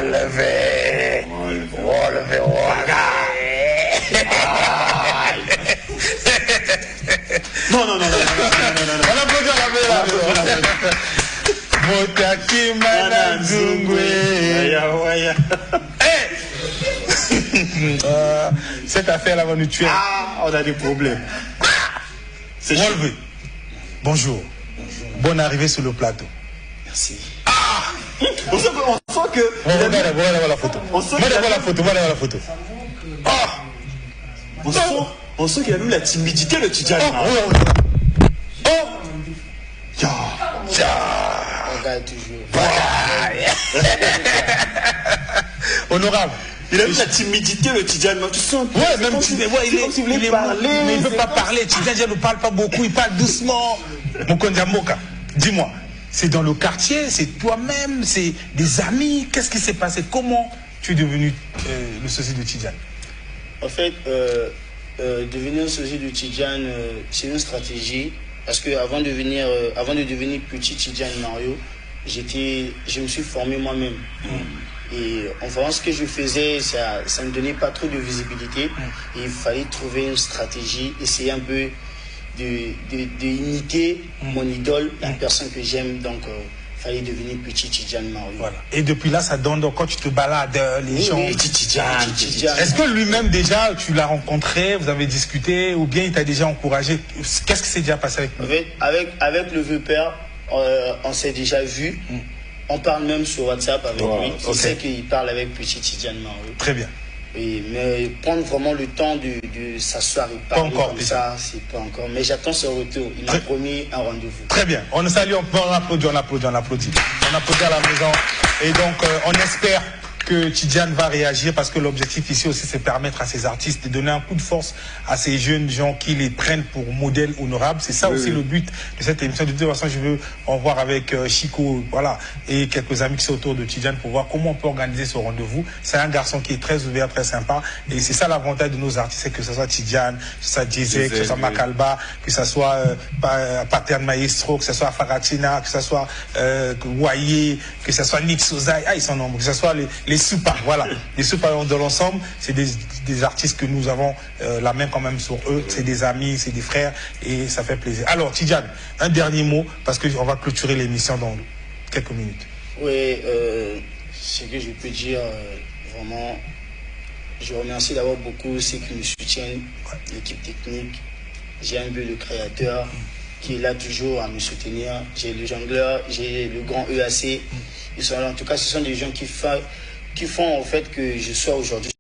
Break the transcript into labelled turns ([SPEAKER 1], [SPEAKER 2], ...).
[SPEAKER 1] Wolvé. Wolvé,
[SPEAKER 2] Non.
[SPEAKER 1] On applaudit la Motaki Manazungwe. Cette affaire-là va nous tuer.
[SPEAKER 2] Ah, on a des problèmes.
[SPEAKER 1] C'est Wolvé. Bonjour. Bonne arrivée sur le plateau.
[SPEAKER 2] Merci. On sent que...
[SPEAKER 1] Voilà la photo. Voilà la photo.
[SPEAKER 2] On sent qu'il a même la timidité, le Tidjane.
[SPEAKER 1] Honorable.
[SPEAKER 2] Il a même la timidité, le Tidjane. Tu sens
[SPEAKER 1] il est parler. Mais il ne veut pas parler. Tidjane ne parle pas beaucoup, il parle doucement. Mokondia Moka, dis-moi, c'est dans le quartier, c'est toi-même, c'est des amis. Qu'est-ce qui s'est passé? Comment tu es devenu le sosie de Tidjane?
[SPEAKER 3] En fait, devenir sosie de Tidjane, c'est une stratégie. Parce que avant de devenir petit Tidjane Mario, je me suis formé moi-même. Et en faisant ce que je faisais, ça ne me donnait pas trop de visibilité. Et il fallait trouver une stratégie, essayer un peu d'imiter mon idole, la personne que j'aime. Donc, il fallait devenir petit Tidjane Mario.
[SPEAKER 1] Voilà. Et depuis là, ça donne, donc, quand tu te balades, les gens...
[SPEAKER 3] Petit Tidjane.
[SPEAKER 1] Est-ce que lui-même, déjà, tu l'as rencontré, vous avez discuté, ou bien il t'a déjà encouragé? Qu'est-ce qui s'est déjà passé avec lui?
[SPEAKER 3] Avec le vieux père, on s'est déjà vu. On parle même sur WhatsApp avec lui. Je sais qu'il parle avec petit Tidjane Mario.
[SPEAKER 1] Très bien.
[SPEAKER 3] Oui, mais prendre vraiment le temps de s'asseoir et parler comme ça, c'est pas encore. Mais j'attends son retour. Il m'a promis un rendez-vous.
[SPEAKER 1] Très bien. On nous salue, on applaudit. On applaudit à la maison. Et donc, on espère que Tidjane va réagir, parce que l'objectif ici aussi, c'est permettre à ces artistes de donner un coup de force à ces jeunes gens qui les prennent pour modèles honorables. C'est ça aussi le but de cette émission. De toute façon, je veux en voir avec Chico, voilà, et quelques amis qui sont autour de Tidjane pour voir comment on peut organiser ce rendez-vous. C'est un garçon qui est très ouvert, très sympa, et c'est ça l'avantage de nos artistes, c'est que ce soit Tidjane, que ce soit Djezé, que ce soit Makalba, que ce soit Patern Maestro, que ce soit Faratina, que ce soit Waye, que ce soit Nick Sozaï, ils sont nombreux, que ce soit les Soupas, voilà. Les Soupas de l'ensemble, c'est des artistes que nous avons la main quand même sur eux. C'est des amis, c'est des frères, et ça fait plaisir. Alors, Tidjane, un dernier mot, parce qu'on va clôturer l'émission dans quelques minutes.
[SPEAKER 3] Oui, ce que je peux dire, vraiment, je remercie d'abord beaucoup ceux qui me soutiennent, l'équipe technique. J'ai un peu le créateur qui est là toujours à me soutenir. J'ai le jongleur, j'ai le grand EAC. Ils sont là. En tout cas, ce sont des gens qui font en fait que je sois aujourd'hui